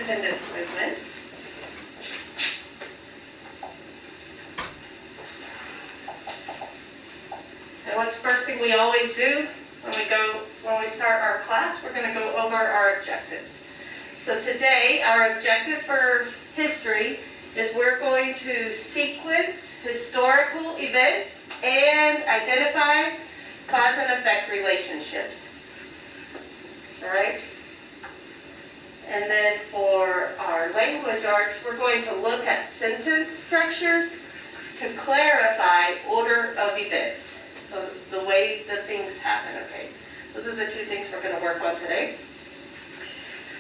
independence movements. And what's the first thing we always do when we start our class? We're going to go over our objectives. So today, our objective for history is we're going to sequence historical events and identify cause and effect relationships. All right? And then for our language arts, we're going to look at sentence structures to clarify order of events. So the way that things happen, okay? Those are the two things we're going to work on today.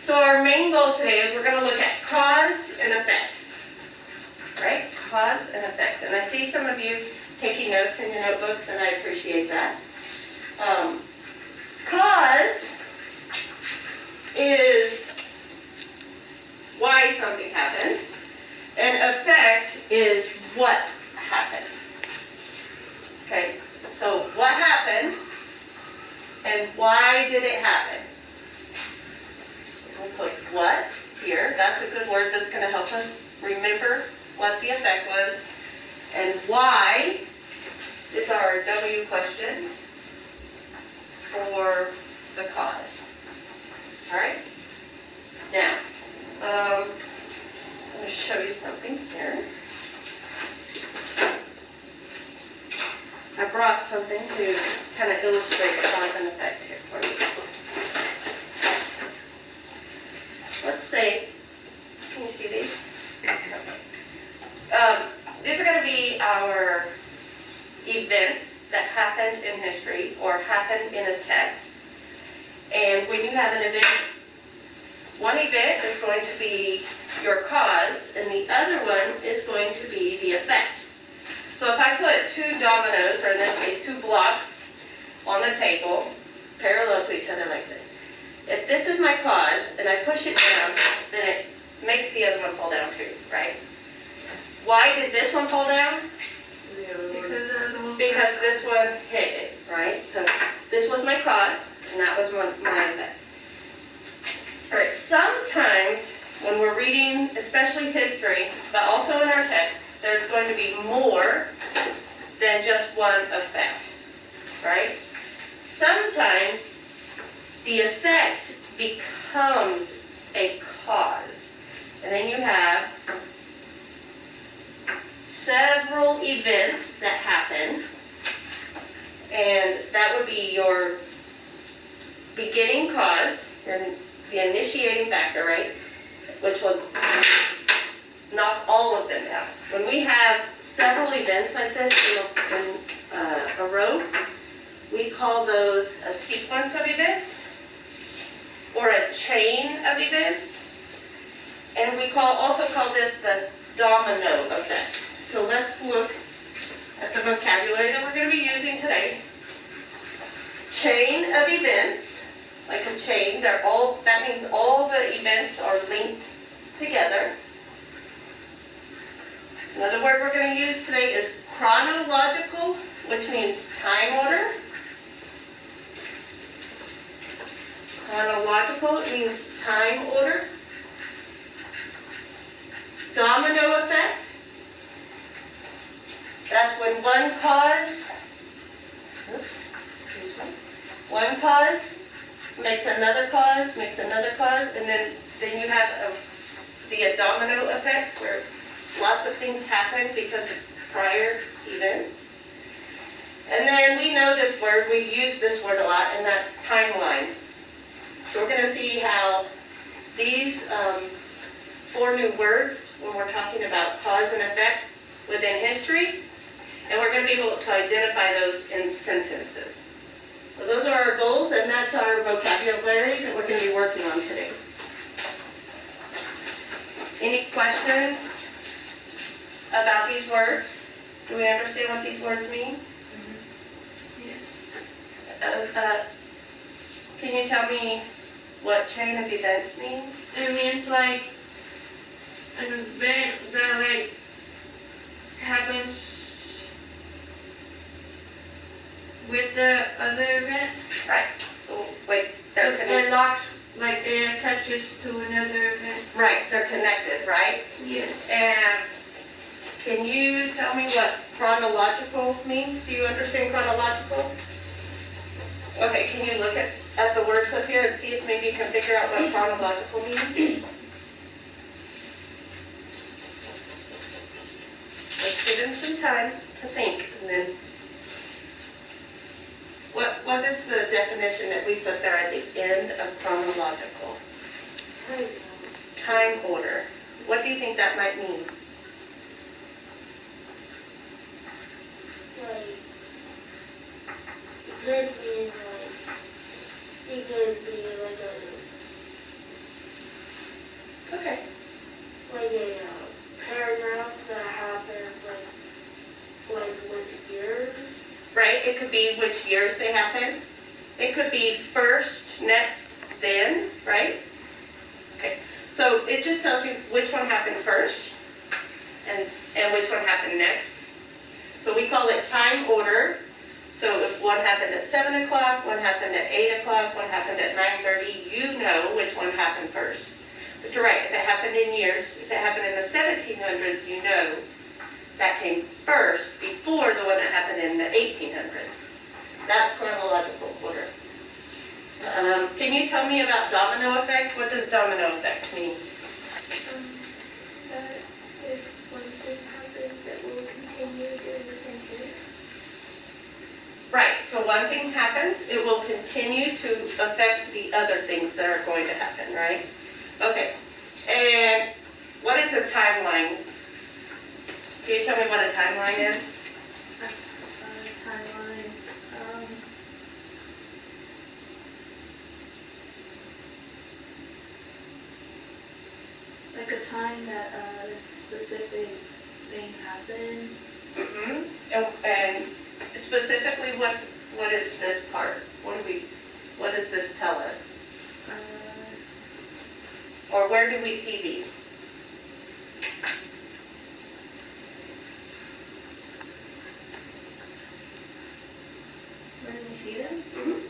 So our main goal today is we're going to look at cause and effect. Right? Cause and effect. And I see some of you taking notes in your notebooks, and I appreciate that. Cause is why something happened, and effect is what happened. Okay, so what happened, and why did it happen? We'll put what here. That's a good word that's going to help us remember what the effect was. And why is our W question for the cause. All right? Now, I'm going to show you something here. I brought something to kind of illustrate cause and effect here for you. Let's say, can you see these? These are going to be our events that happened in history or happened in a text. And when you have an event, one event is going to be your cause, and the other one is going to be the effect. So if I put two dominoes, or in this case, two blocks on the table, parallel to each other like this. If this is my cause, and I push it down, then it makes the other one fall down too, right? Why did this one fall down? Because this one hit it, right? So this was my cause, and that was my effect. All right, sometimes when we're reading, especially history, but also in our text, there's going to be more than just one effect, right? Sometimes the effect becomes a cause. And then you have several events that happen, and that would be your beginning cause, the initiating factor, right? Which will knock all of them out. When we have several events like this in a row, we call those a sequence of events or a chain of events. And we also call this the domino effect. So let's look at the vocabulary that we're going to be using today. Chain of events, like a chain, that means all the events are linked together. Another word we're going to use today is chronological, which means time order. Chronological means time order. Domino effect. That's when one cause makes another cause, and then you have the domino effect where lots of things happen because of prior events. And then we know this word, we've used this word a lot, and that's timeline. So we're going to see how these 4 new words, when we're talking about cause and effect within history, and we're going to be able to identify those in sentences. So those are our goals, and that's our vocabulary that we're going to be working on today. Any questions about these words? Do we understand what these words mean? Yes. Can you tell me what chain of events means? It means like an event that like happens with the other event. Right. So, wait, It locks like it attaches to another event. Right, they're connected, right? Yes. And can you tell me what chronological means? Do you understand chronological? Okay, can you look at the words up here and see if maybe you can figure out what chronological means? Let's give him some time to think, and then what is the definition that we put there at the end of chronological? Time order. What do you think that might mean? Like, it could be like, it could be like It's okay. a paragraph that happens like with years. Right, it could be which years they happen. It could be first, next, then, right? Okay, so it just tells you which one happened first and which one happened next. So we call it time order. So if one happened at 7 o'clock, one happened at 8 o'clock, one happened at 9:30, you know which one happened first. But you're right, if it happened in years, if it happened in the 1700s, you know that came first before the one that happened in the 1800s. That's chronological order. Can you tell me about domino effect? What does domino effect mean? That if one thing happens, that will continue during the century. Right, so one thing happens, it will continue to affect the other things that are going to happen, right? Okay, and what is a timeline? Can you tell me what a timeline is? Timeline. Like a time that a specific thing happened. Mm-hmm. And specifically, what is this part? What does this tell us? Or where do we see these? Where do we see them? Mm-hmm.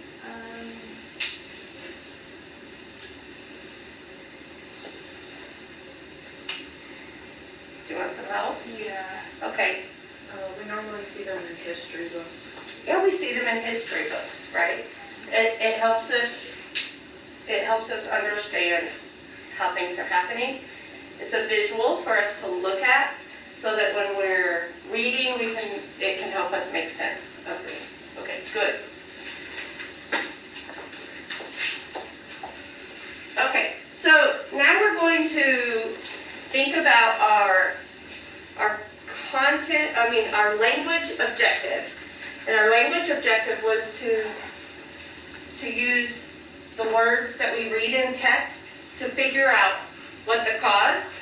Do you want some help? Yeah. Okay. We normally see them in history books. Yeah, we see them in history books, right? It helps us understand how things are happening. It's a visual for us to look at so that when we're reading, it can help us make sense of things. Okay, good. Okay, so now we're going to think about our content, our language objective. And our language objective was to use the words that we read in text to figure out what the cause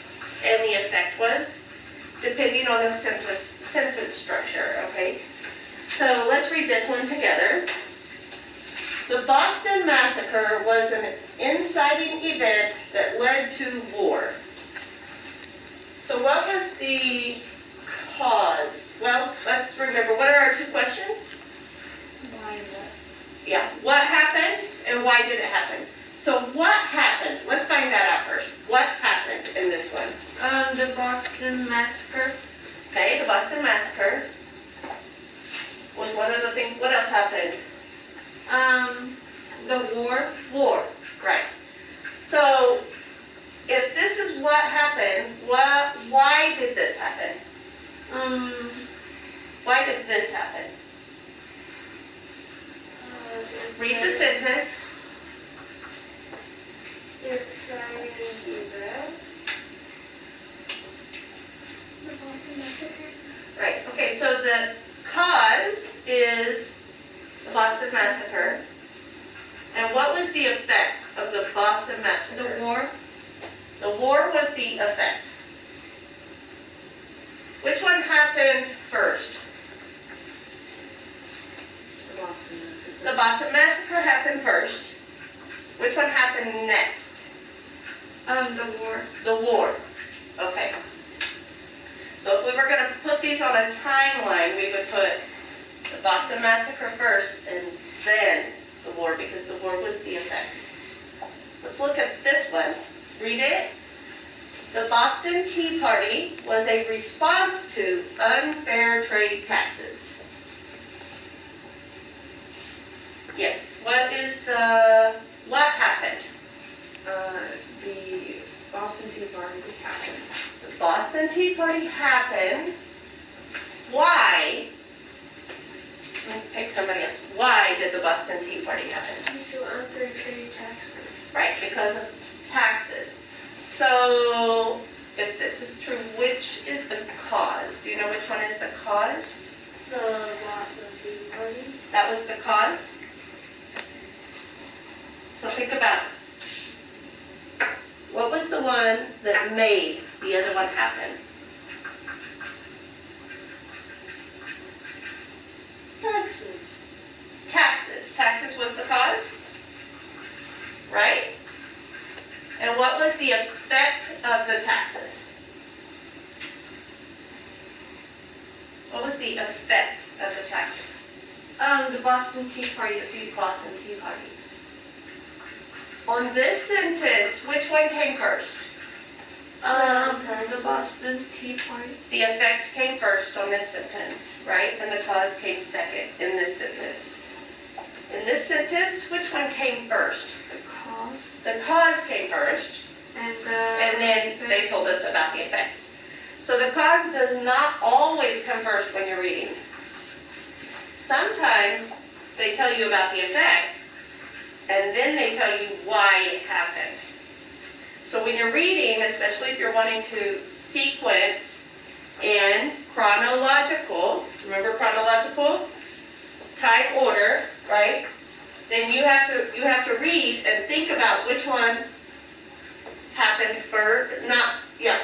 and the effect was, depending on the sentence structure, okay? So let's read this one together. The Boston Massacre was an inciting event that led to war. So what was the cause? Well, let's remember, what are our two questions? Why is that? Yeah, what happened and why did it happen? So what happened? Let's find that out first. What happened in this one? The Boston Massacre. Okay, the Boston Massacre was one of the things. What else happened? The war. War, right. So if this is what happened, why did this happen? Why did this happen? Read the sentence. It's event. The Boston Massacre. Right, okay, so the cause is the Boston Massacre. And what was the effect of the Boston Massacre? The war. The war was the effect. Which one happened first? The Boston Massacre. The Boston Massacre happened first. Which one happened next? The war. The war. Okay. So if we were going to put these on a timeline, we would put the Boston Massacre first and then the war, because the war was the effect. Let's look at this one. Read it. The Boston Tea Party was a response to unfair trade taxes. Yes, what happened? The Boston Tea Party happened. The Boston Tea Party happened. Why? Pick somebody else. Why did the Boston Tea Party happen? Due to unfair trade taxes. Right, because of taxes. So, if this is true, which is the cause? Do you know which one is the cause? The Boston Tea Party. That was the cause? So think about it. What was the one that made the other one happen? Taxes. Taxes. Taxes was the cause? Right? And what was the effect of the taxes? What was the effect of the taxes? The Boston Tea Party, the Boston Tea Party. On this sentence, which one came first? The Boston Tea Party. The effect came first on this sentence, right? And the cause came second in this sentence. In this sentence, which one came first? The cause. The cause came first, And then they told us about the effect. So the cause does not always come first when you're reading. Sometimes they tell you about the effect, and then they tell you why it happened. So when you're reading, especially if you're wanting to sequence in chronological, remember chronological? Time order, right? Then you have to read and think about which one happened first,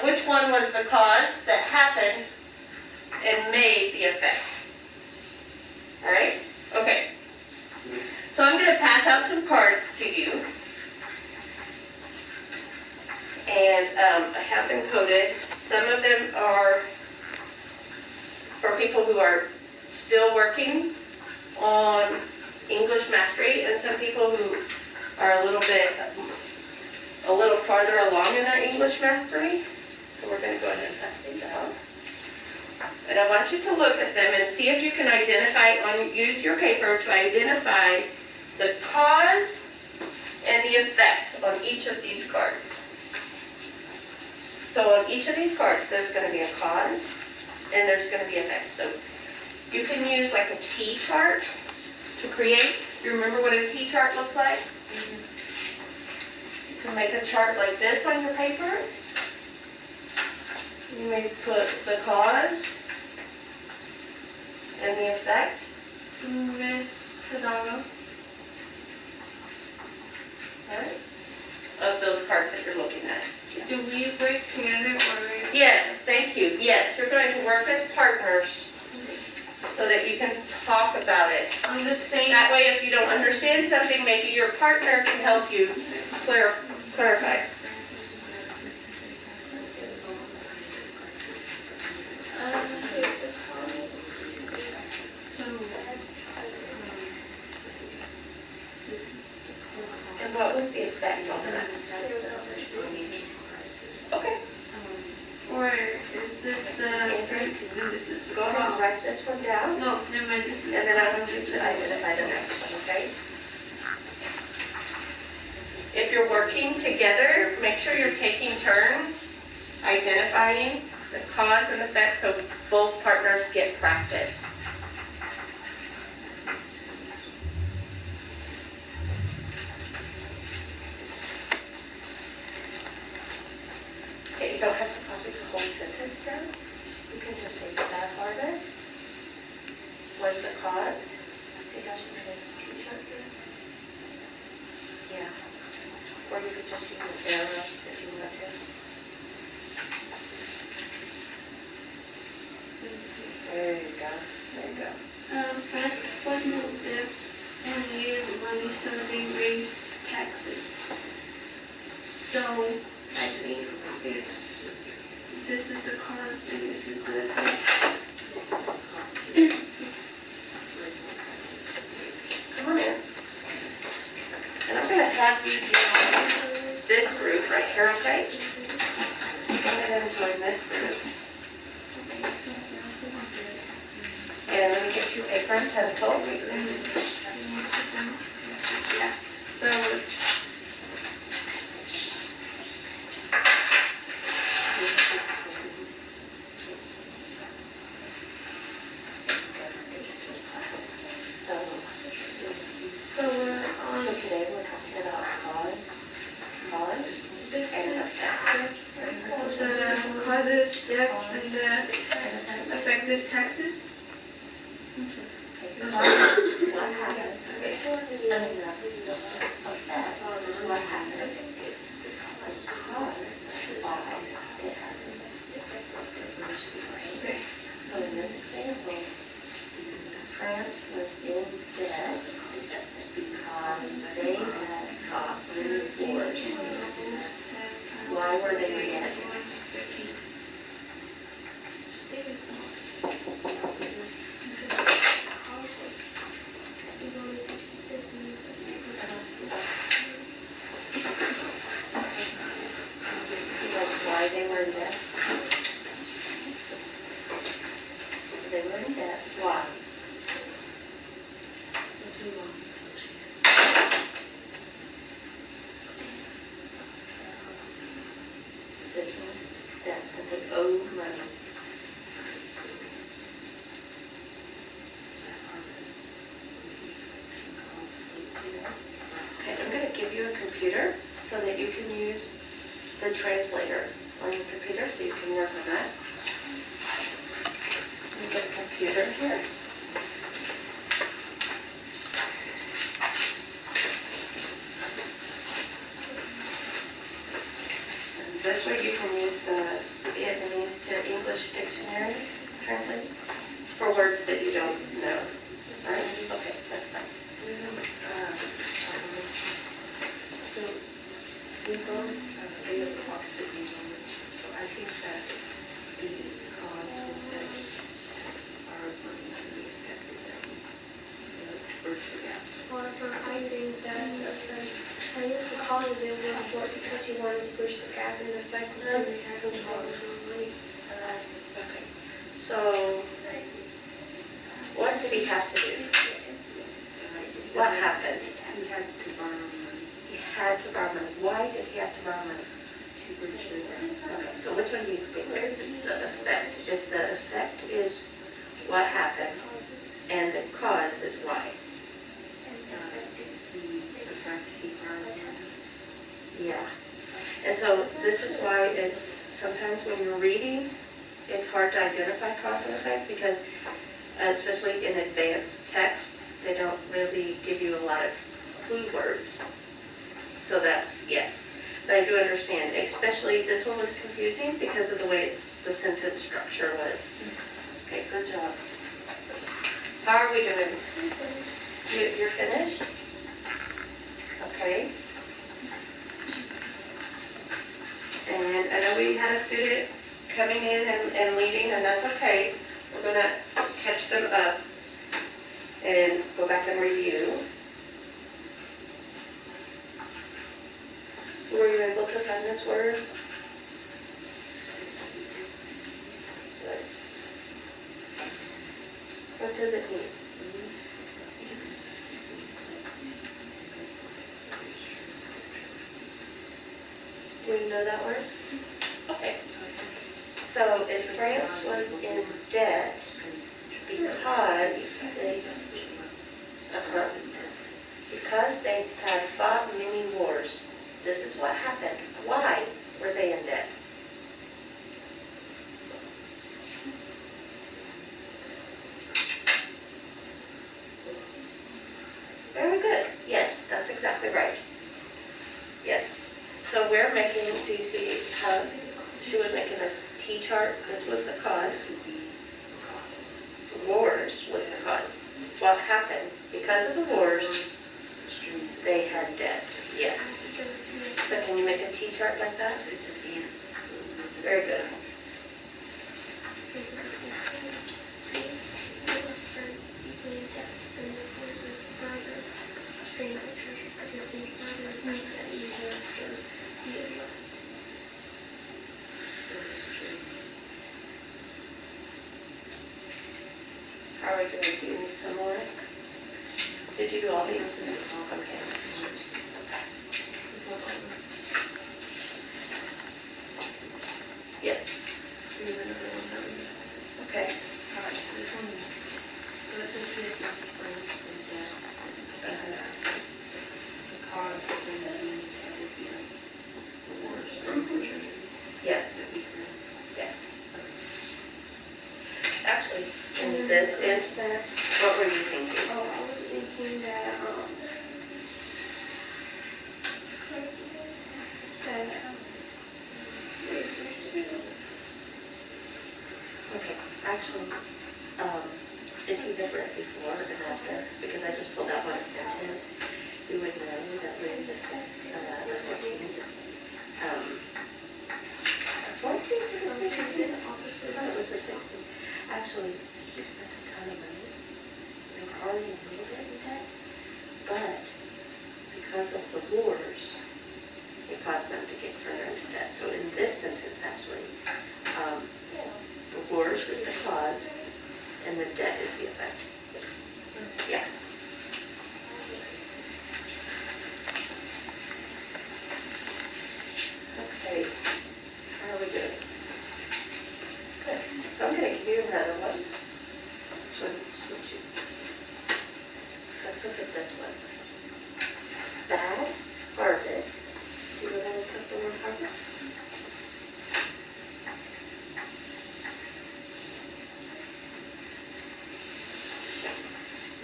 which one was the cause that happened and made the effect. All right? Okay. So I'm going to pass out some cards to you. And I have them coded. Some of them are for people who are still working on English mastery, and some people who are a little farther along in their English mastery. So we're going to go ahead and pass these out. And I want you to look at them and see if you can use your paper to identify the cause and the effect on each of these cards. So on each of these cards, there's going to be a cause and there's going to be an effect. So you can use like a T chart to create. You remember what a T chart looks like? You can make a chart like this on your paper. You may put the cause and the effect. Miss Hidalgo. Right? Of those cards that you're looking at. Do we work together or? Yes, thank you. Yes, you're going to work as partners so that you can talk about it. On the same. That way, if you don't understand something, maybe your partner can help you clarify. And what was the effect on that? Okay. Or is this this is Go ahead and write this one down, No, never mind. and then I want you to identify the next one, okay? If you're working together, make sure you're taking turns identifying the cause and effect so both partners get practice. Okay, you don't have to copy the whole sentence down. You can just say that artist was the cause. See how she made a t-shirt there? Yeah. Or you could just use an arrow if you want to. There you go. There you go. Francis was moved this and used money so they raised taxes. So I think this is the cause and this is the effect. Come on in. And I'm going to have you do You're okay? Go ahead and join this group. And let me get you a paper and pencil. Yeah. So, so today we're talking about cause, and effect. The causes, death, and the effective taxes. Cause, what happened? I mean, effect is what happened. Cause, why it happened. So in this example, France was in debt because they had fought many wars. Why were they in debt? Why they were in debt? So they were in debt. Why? This was debt, and they owed money. Okay, I'm going to give you a computer so that you can use the translator on your computer so you can work on that. Let me get a computer here. And this way you can use the Vietnamese to English dictionary translate for words that you don't know. Right? Okay, that's fine. So we both they have the opposite views on it. So I think that the cause was that our money to be affected that we birth the gap. However, I think that the cause of it was for because he wanted to bridge the gap and the effect was so he had to borrow more money. Okay. So what did he have to do? What happened? He had to borrow money He had to borrow money. Why did he have to borrow money? to bridge the gap. Okay, so which one do you think is the effect? If the effect is what happened and the cause is why? The fact that he borrowed money. Yeah. And so this is why it's sometimes when you're reading, it's hard to identify cause and effect because especially in advanced text, they don't really give you a lot of clue words. So that's, yes. But I do understand, especially this one was confusing because of the way the sentence structure was. Okay, good job. How are we doing? You're finished? Okay. And I know we had a student coming in and leaving, and that's okay. We're going to catch them up and go back and review. So were you able to find this word? Good. What does it mean? Do you know that word? Okay. So if France was in debt because they had fought many wars, this is what happened. Why were they in debt? Very good. Yes, that's exactly right. Yes. So we're making, do you see how she was making a T-chart? This was the cause. Wars was the cause. What happened? Because of the wars, they had debt. Yes. So can you make a T-chart like that? Very good. do you need some more? Did you do all these? Okay. Yes. Do you remember the one that we did? Okay. All right, this one, so it says here, the difference is that, the cause of the meeting would be the worst. Yes. It'd be correct. Yes. Actually, in this instance, what were you thinking? Oh, I was thinking that, Okay, actually, if you've ever read before and read this, because I just pulled out my sentence, you would know that when this is, 14 or 16? opposite. No, it was a 16. Actually, he spent a ton of money, so they were already a little bit in debt, but because of the wars, it caused them to get further into debt. So in this sentence, actually, the wars is the cause, and the debt is the effect. Yeah. Okay, how are we doing? Good. So I'm going to give you another one. So switch it. Let's look at this one. Bad harvests. Do you know how to cut the word harvest?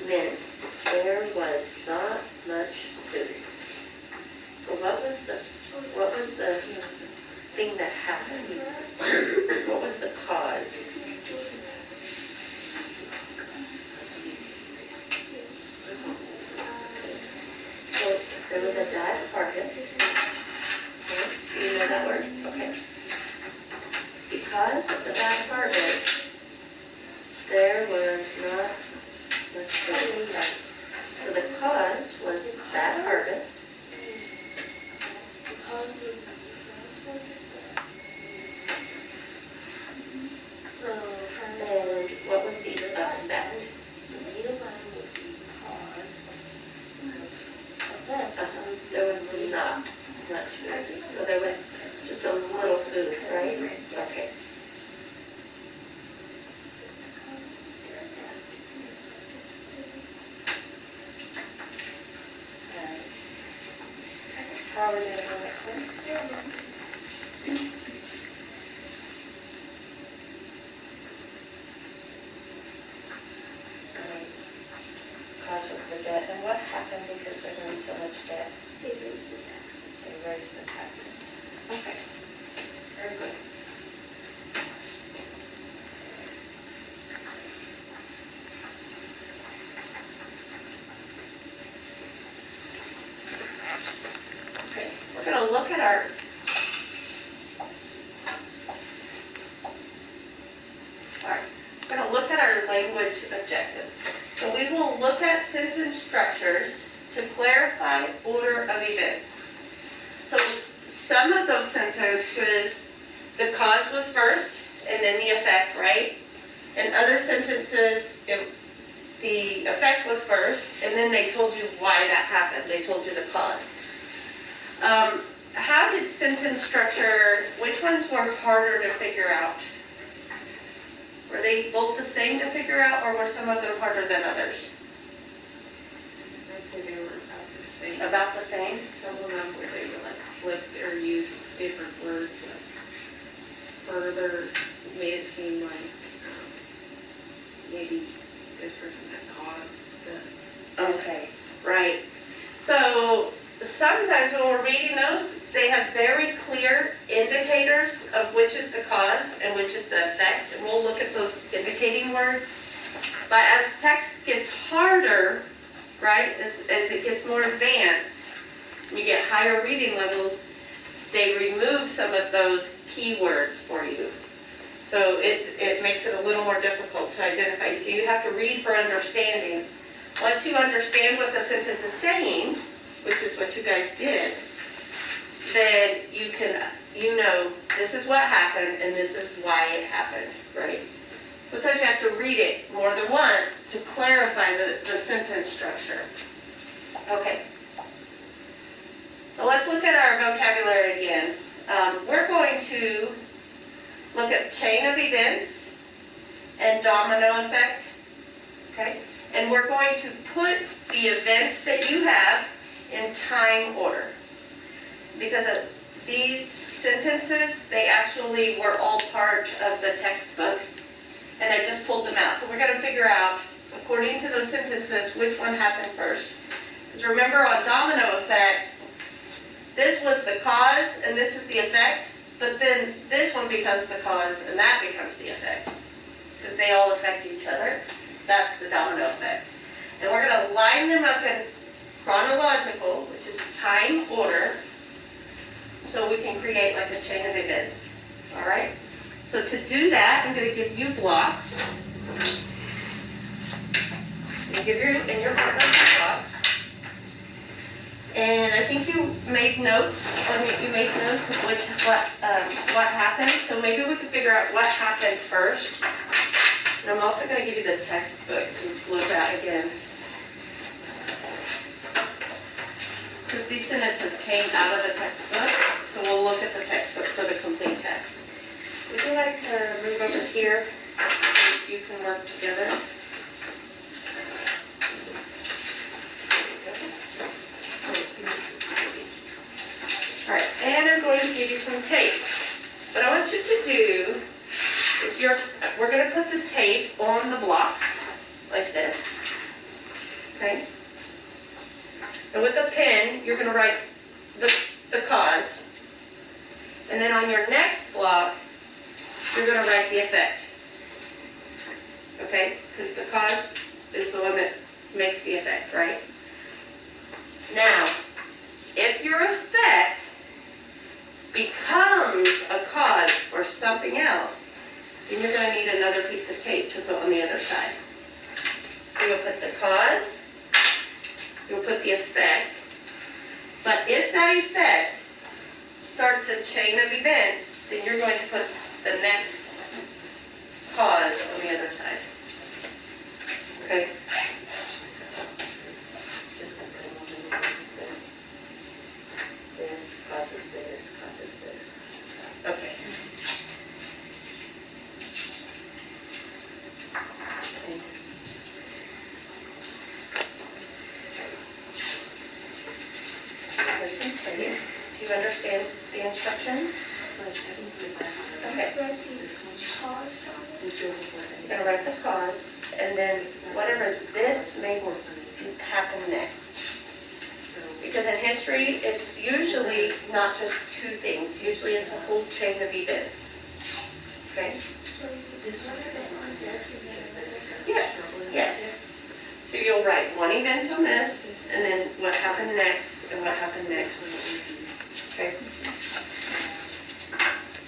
Meant there was not much food. So what was the thing that happened? What was the cause? So there was a bad harvest. Okay, do you know that word? Okay. Because of the bad harvest, there was not much food. So the cause was bad harvest. And what was the effect? There was not much food. So there was just a little food, right? Okay. How are we going to go this one? Cause was the debt, and what happened because they were in so much debt? They raised the taxes. They raised the taxes. Okay, very good. Okay, we're going to look at our language objective. So we will look at sentence structures to clarify order of events. So some of those sentences, the cause was first and then the effect, right? In other sentences, the effect was first and then they told you why that happened. They told you the cause. How did sentence structure, which ones were harder to figure out? Were they both the same to figure out, or were some of them harder than others? I'd say they were about the same. About the same? Some of them where they were like flipped or used different words that further made it seem like maybe this person had caused the... Okay, right. So sometimes when we're reading those, they have very clear indicators of which is the cause and which is the effect, and we'll look at those indicating words. But as text gets harder, right, as it gets more advanced, you get higher reading levels, they remove some of those keywords for you. So it makes it a little more difficult to identify. So you have to read for understanding. Once you understand what the sentence is saying, which is what you guys did, then you know this is what happened and this is why it happened, right? Sometimes you have to read it more than once to clarify the sentence structure. Okay. So let's look at our vocabulary again. We're going to look at chain of events and domino effect. Okay? And we're going to put the events that you have in time order. Because of these sentences, they actually were all part of the textbook, and I just pulled them out. So we're going to figure out, according to those sentences, which one happened first. Because remember, on domino effect, this was the cause and this is the effect, but then this one becomes the cause and that becomes the effect. Because they all affect each other. That's the domino effect. And we're going to line them up in chronological, which is time order, so we can create like a chain of events. All right? So to do that, I'm going to give you blocks. I'm going to give you and your partner some blocks. And I think you made notes, you made notes of what happened. So maybe we could figure out what happened first. And I'm also going to give you the textbook to look at again. Because these sentences came out of the textbook, so we'll look at the textbook for the complete text. Would you like to move over here so you can work together? All right, and I'm going to give you some tape. What I want you to do is we're going to put the tape on the blocks like this. Okay? And with a pen, you're going to write the cause. And then on your next block, you're going to write the effect. Okay? Because the cause is the one that makes the effect, right? Now, if your effect becomes a cause for something else, then you're going to need another piece of tape to put on the other side. So you'll put the cause, you'll put the effect, but if that effect starts a chain of events, then you're going to put the next cause on the other side. Okay? This causes this, causes this. Okay. There's some tape. Do you understand the instructions? Okay. You're going to write the cause, and then whatever this may happen next. Because in history, it's usually not just two things. Usually it's a whole chain of events. Okay? Yes, yes. So you'll write one event on this, and then what happened next, and what happened next. Okay?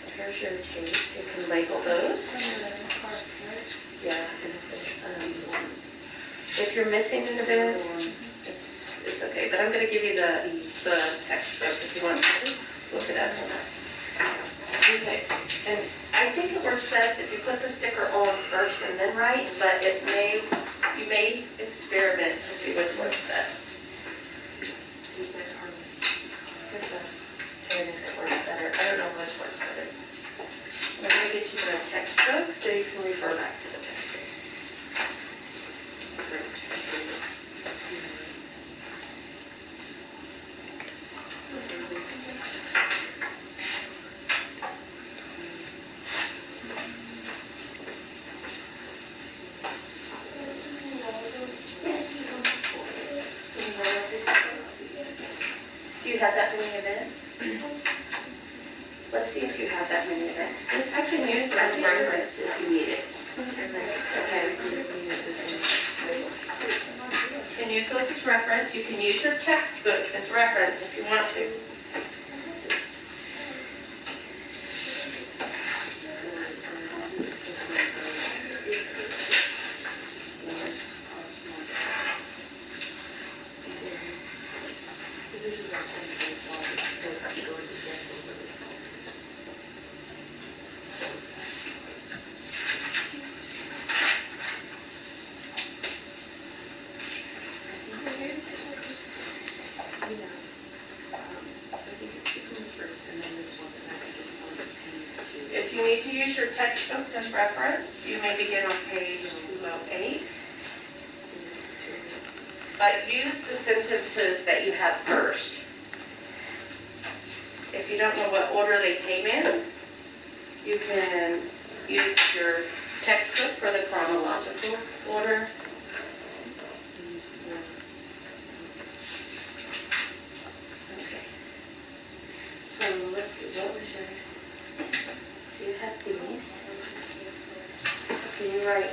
So here's your tape, so you can label those. Yeah. If you're missing an event, it's okay, but I'm going to give you the textbook if you want to look it up. Okay, and I think it works best if you put the sticker on first and then write, but you may experiment to see which works best. And if it works better, I don't know which works better. I'm going to get you the textbook so you can refer back to the textbook. Do you have that many events? Let's see if you have that many events. This I can use as reference if you need it. Okay. You can use those as reference. You can use your textbook as reference if you want to. need to use your textbook as reference. You may begin on page 208. But use the sentences that you have first. If you don't know what order they came in, you can use your textbook for the chronological order. Okay. So let's see, what was your, so you have these. So can you write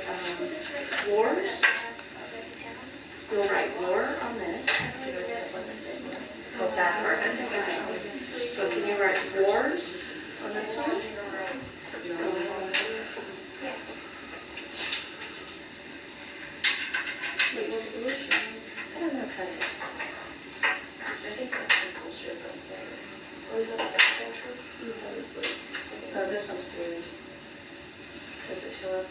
wars? You'll write war on this. Oh, that harvest. Okay. So can you write wars on this one? I don't know how to. I think that pencil shows up there. Oh, is that the pencil? Oh, this one's blue. Does it show up?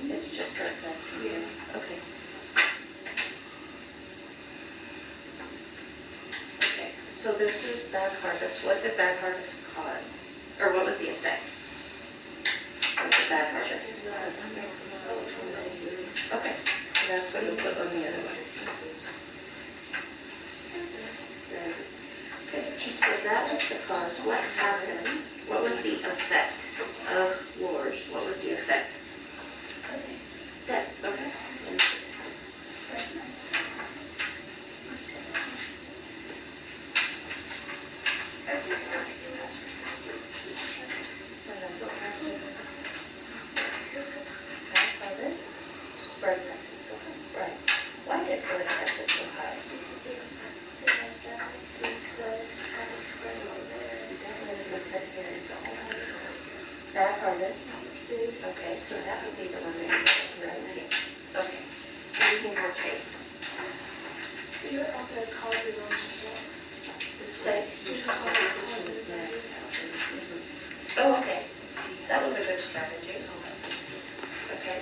It's just perfect. Yeah. Okay. Okay. So this is bad harvest. What did bad harvest cause? Or what was the effect of the bad harvest? Okay. So that's what you'll put on the other one. Okay. So that was the cause. What happened? What was the effect of wars? What was the effect? Death. Okay. Spread prices go high. Right. Why did food prices go high? Bad harvest. Okay, so that would be the one that you're right. Okay. So you can rotate. You're up at college on Say. Oh, okay. That was a good strategy. Okay.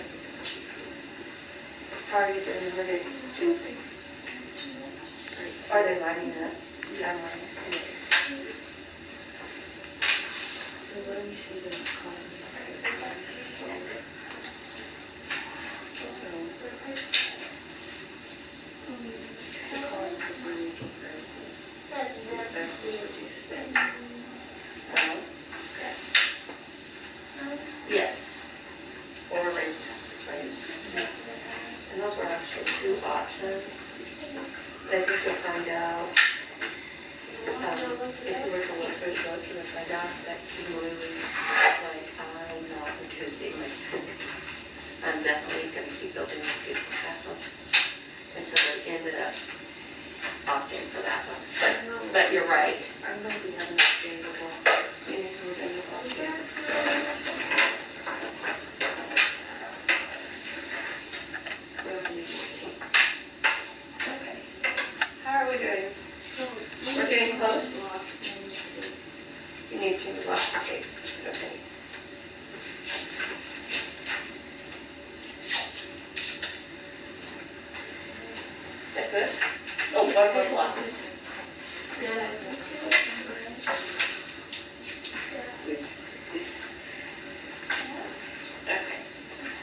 How are you doing the review? Are they lining up? Yeah. So what do we see the cost? Yes. Or raise taxes, right? And those were actually two options. I think you'll find out, if you were to look through the book, you would find out that Kimberly was like, I'm not reducing this. I'm definitely going to keep building this beautiful castle. And so they ended up opting for that one. But you're right. I know we have enough games of all. You need some more data. Okay. How are we doing? We're getting close? You need to lock the tape. Okay. That good? Oh, one more block. Okay.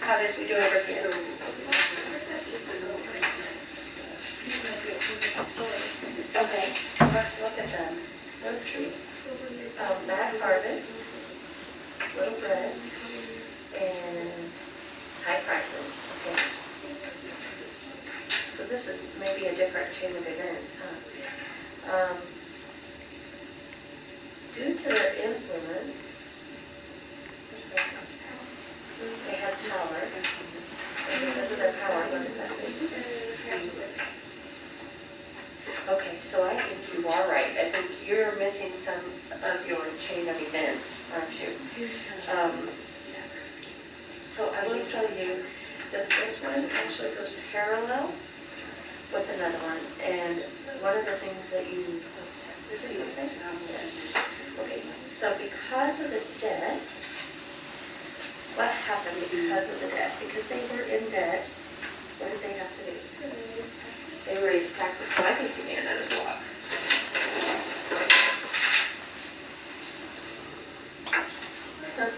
How did we do over here? Okay, so let's look at them. Let's see. Bad harvest, little bread, and high prices. Okay. So this is maybe a different chain of events, huh? Due to their influence, they had power. And because of their power, what does that say? Okay, so I think you are right. I think you're missing some of your chain of events, aren't you? So I will tell you that this one actually goes parallel with another one. And one of the things that you, this is what you said? Okay, so because of the debt, what happened because of the debt? Because they were in debt, what did they have to do? They raised taxes, so I think you need another block. Huh?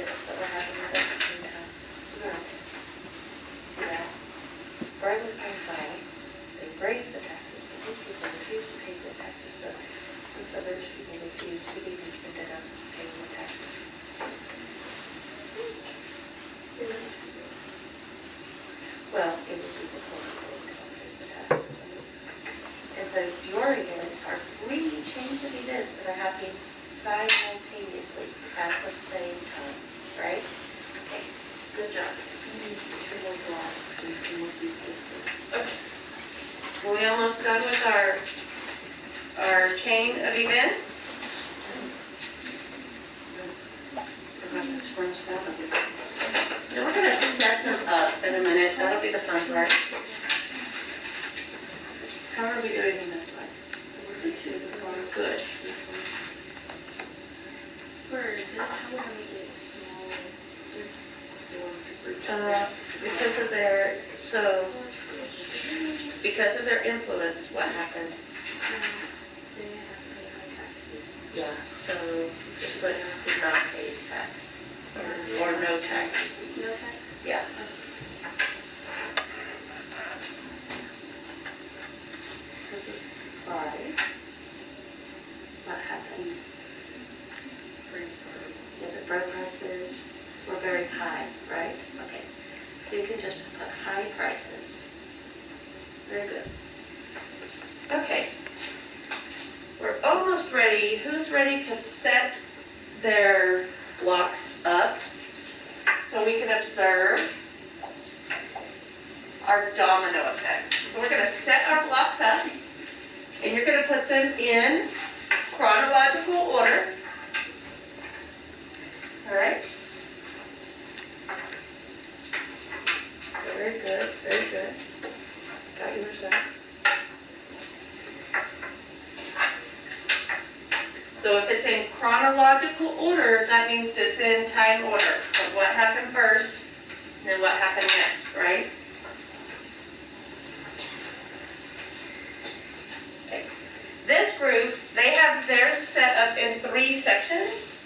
this, that we're having it at the same time. See that? Bragg was paying five, they raised the taxes, but these people refused to pay the taxes, so since the rich people refused, we even ended up paying the taxes. Well, it would be before we paid the taxes, right? And so your events are three chains of events that are happening simultaneously at the same time, right? Okay, good job. Okay. Are we almost done with our chain of events? We'll have to scrunch that a bit. And we're going to set them up in a minute. That'll be the fun part. How are we doing in this one? Good. For this, how would I make it small? Because of their influence, what happened? They have to pay high taxes. Yeah, so just put did not pay its tax or no tax. No tax? Yeah. Because it's supply. What happened? Yeah, the bread prices were very high, right? Okay. So you can just put high prices. Very good. Okay. We're almost ready. Who's ready to set their blocks up so we can observe our domino effect? So we're going to set our blocks up, and you're going to put them in chronological order. All right? Very good, very good. Got yours up. So if it's in chronological order, that means it's in time order. So what happened first, and then what happened next, right? Okay. This group, they have theirs set up in 3 sections,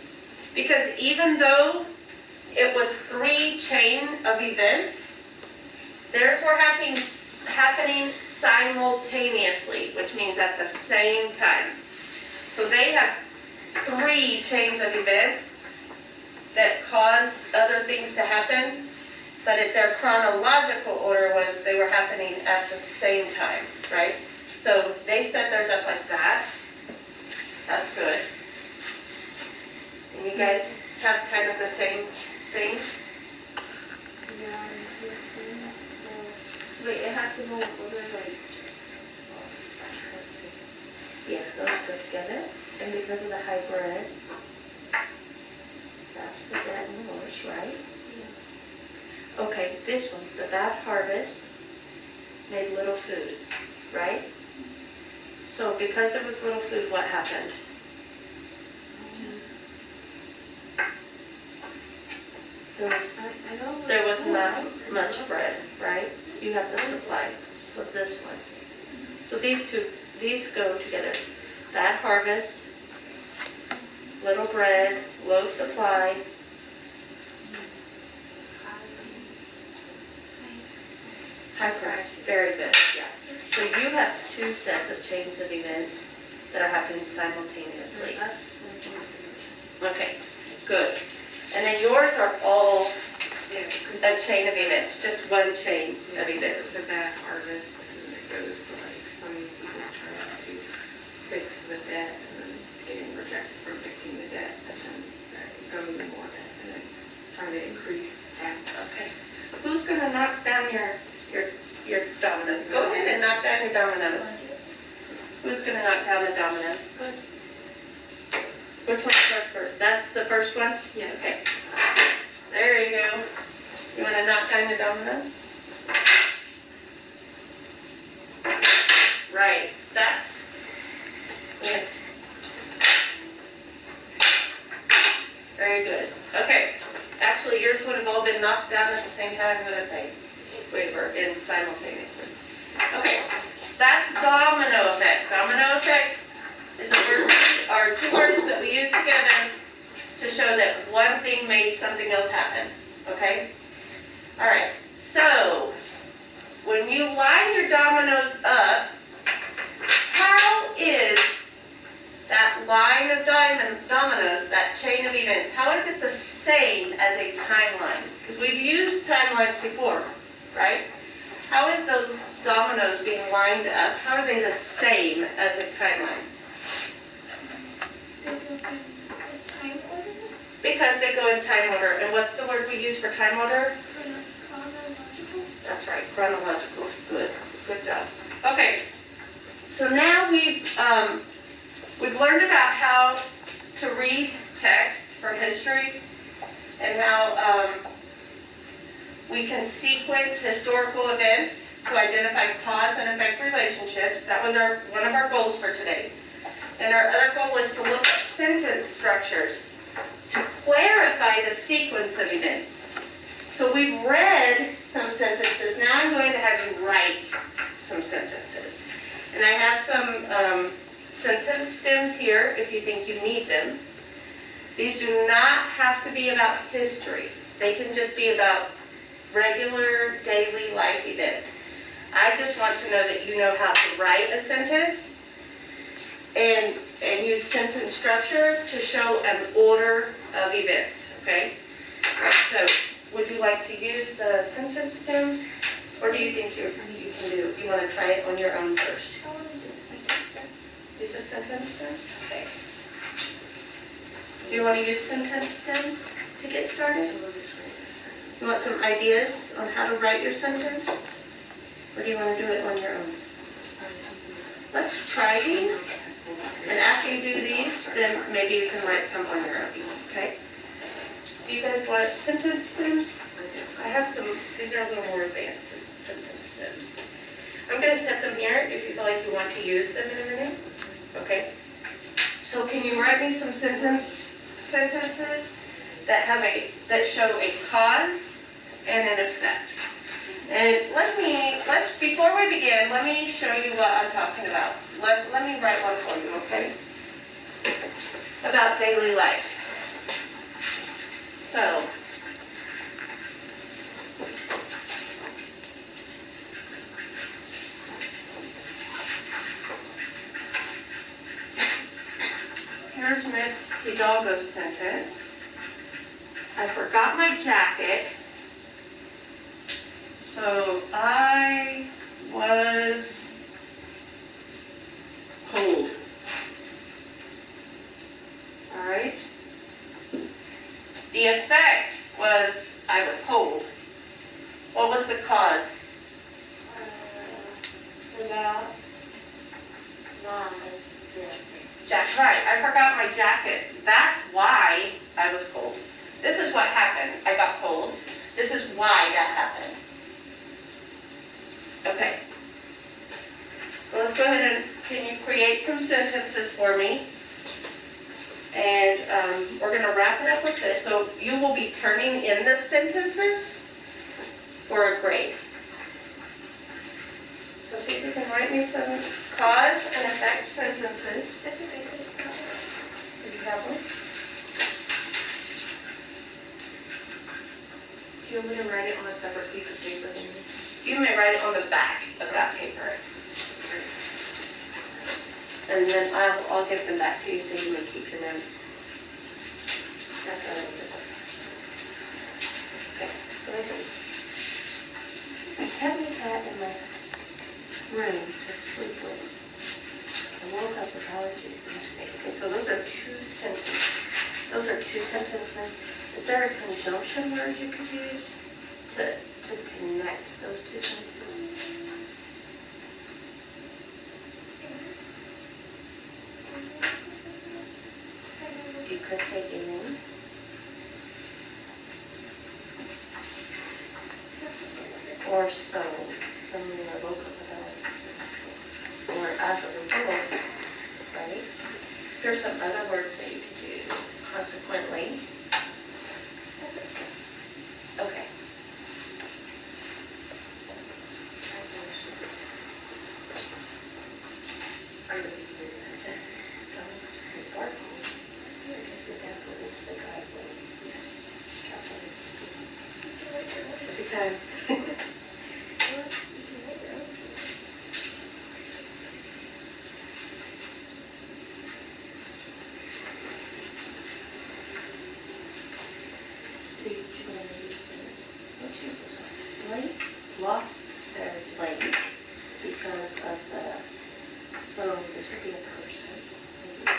because even though it was 3 chain of events, theirs were happening simultaneously, which means at the same time. So they have 3 chains of events that cause other things to happen, but their chronological order was they were happening at the same time, right? So they set theirs up like that. That's good. And you guys have kind of the same thing? Yeah, wait, it has to go in order, like, Let's see. Yeah, those go together. And because of the high bread, that's the bread and the horse, right? yeah. Okay, this one, the bad harvest made little food, right? So because there was little food, what happened? There was not much bread, right? You have the supply, so this one. So these go together. Bad harvest, little bread, low supply. High price, very good, yeah. So you have 2 sets of chains of events that are happening simultaneously. Okay, good. And then yours are all a chain of events, just one chain of events. The bad harvest, and then it goes to like some people trying to fix the debt and then getting rejected for fixing the debt and then going to more debt and then trying to increase tax. Okay. Who's gonna knock down your dominoes? Go ahead and knock down your dominoes. Who's gonna knock down the dominoes? Which one starts first? That's the first one? Yeah. Okay. There you go. You wanna knock down your dominoes? Right. That's good. Very good. Okay. Actually, yours would have all been knocked down at the same time, wouldn't they? We were in simultaneously. Okay. That's domino effect. Domino effect is a word, or 2 words that we use together to show that one thing made something else happen, okay? All right, so when you line your dominoes up, how is that line of dominoes, that chain of events, how is it the same as a timeline? Because we've used timelines before, right? How is those dominoes being lined up, how are they the same as a timeline? Time order? Because they go in time order. And what's the word we use for time order? Chronological? That's right, chronological. Good, good job. Okay, so now we've learned about how to read text for history and how we can sequence historical events to identify cause and effect relationships. That was one of our goals for today. And our other goal was to look at sentence structures to clarify the sequence of events. So we've read some sentences. Now I'm going to have you write some sentences. And I have some sentence stems here if you think you need them. These do not have to be about history. They can just be about regular daily life events. I just want to know that you know how to write a sentence and use sentence structure to show an order of events, okay? All right, so would you like to use the sentence stems, or do you think you want to try it on your own first? I want to do sentence. Use the sentence stems? Okay. Do you want to use sentence stems to get started? You want some ideas on how to write your sentence? Or do you want to do it on your own? Let's try these. And after you do these, then maybe you can write some on your own, okay? Do you guys want sentence stems? I have some, these are a little more advanced sentence stems. I'm going to set them here if you feel like you want to use them in a minute, okay? So can you write me some sentences that show a cause and an effect? And before we begin, let me show you what I'm talking about. Let me write one for you, okay? About daily life. So, here's Miss Hidalgo's sentence. I forgot my jacket. So I was cold. All right. The effect was I was cold. What was the cause? About my Jacket. Right. I forgot my jacket. That's why I was cold. This is what happened. I got cold. This is why that happened. Okay. So let's go ahead and, can you create some sentences for me? And we're going to wrap it up with this. So you will be turning in the sentences for a grade. So see if you can write me some cause and effect sentences. I think I could have Do you have one? Do you want me to write it on a separate piece of paper than this? You may write it on the back of that paper. And then I'll give them back to you so you may keep your notes. Okay, let me see. I kept my cat in my room to sleep with. I woke up with allergies the next day. Okay, so those are two sentences. Those are two sentences. Is there a conjunction word you could use to connect those two sentences? You could say in. Or so. Suddenly I woke up with allergies. Or as a result, right? There's some other words that you could use. Consequently. Okay. This is a guy anytime. Did you want to use this? Let's use this one. Blake lost their blank because of so this would be a person. Maybe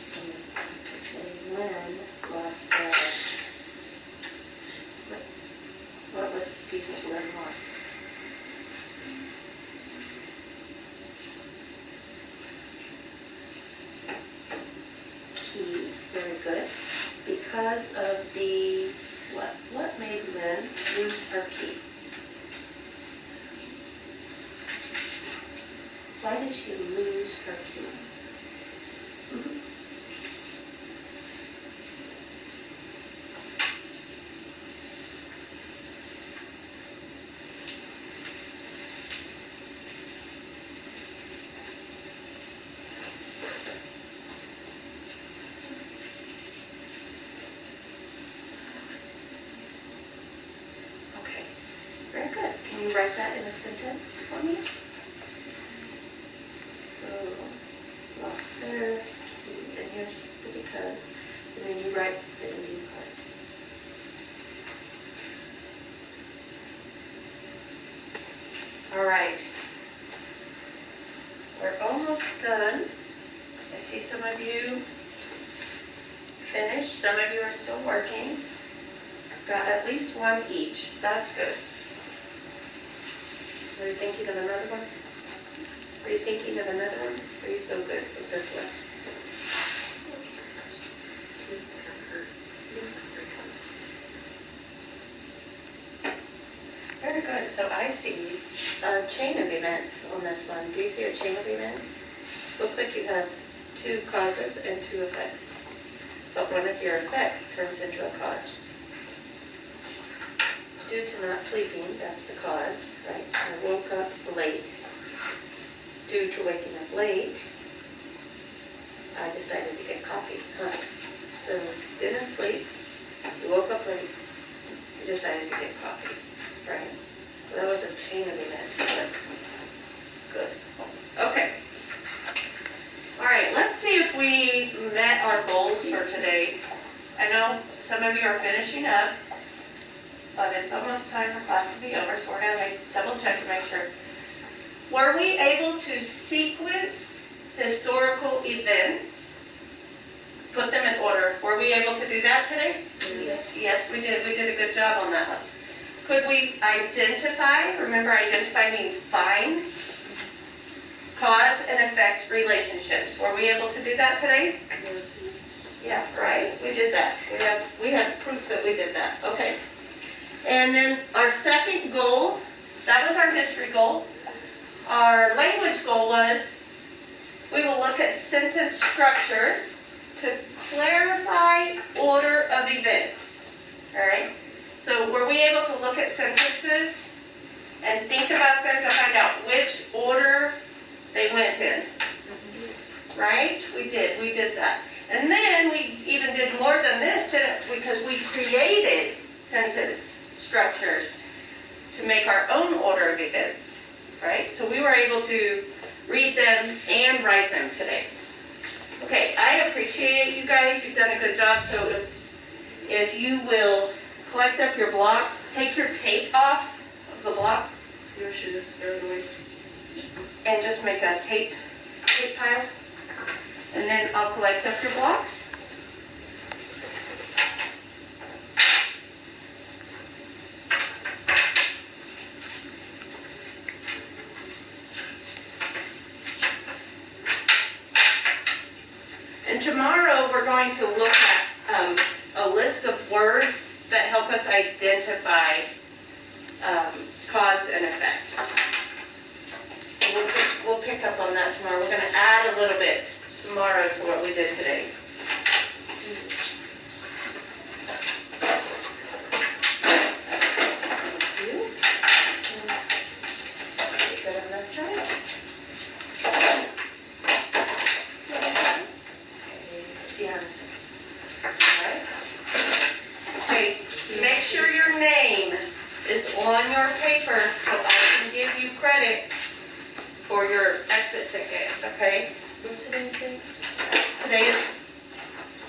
someone to say when lost their, what would people when lost? Key, very good. Because of the, what made Lynn lose her key? Why did she lose her key? Okay, very good. Can you write that in a sentence for me? So, lost their key, and here's the because, and then you write the ending part. All right. We're almost done. I see some of you finished, some of you are still working. I've got at least one each. That's good. Are you thinking of another one? Are you thinking of another one? Or you feel good with this one? Very good. So I see a chain of events on this one. Do you see a chain of events? Looks like you have 2 causes and 2 effects. But one of your effects turns into a cause. Due to not sleeping, that's the cause, right? I woke up late. Due to waking up late, I decided to get coffee. So didn't sleep, you woke up late, you decided to get coffee, right? So that was a chain of events, but good. Okay. All right, let's see if we met our goals for today. I know some of you are finishing up, but it's almost time for class to be over, so we're going to double check to make sure. Were we able to sequence historical events, put them in order? Were we able to do that today? Yes. Yes, we did. We did a good job on that one. Could we identify? Remember, identify means find. Cause and effect relationships. Were we able to do that today? Yeah, right. We did that. We have proof that we did that. Okay. And then our second goal, that was our history goal. Our language goal was we will look at sentence structures to clarify order of events. All right? So were we able to look at sentences and think about them to find out which order they went in? Right? We did that. And then we even did more than this, didn't we? Because we created sentence structures to make our own order of events. Right? So we were able to read them and write them today. Okay, I appreciate you guys. You've done a good job. So if you will collect up your blocks, take your tape off of the blocks. Your shoes, they're the waste. And just make a tape pile. And then I'll collect up your blocks. And tomorrow we're going to look at a list of words that help us identify cause and effect. So we'll pick up on that tomorrow. We're going to add a little bit tomorrow to what we did today. Thank you. Good on this side. Yes. All right. Okay. Make sure your name is paper so I can give you credit for your exit ticket, okay? What's today's date? Today is,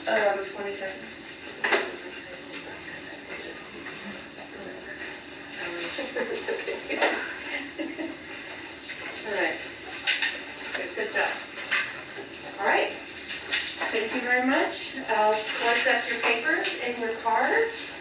22nd. It's okay. All right. Good job. All right. Thank you very much. I'll collect up your papers and your cards.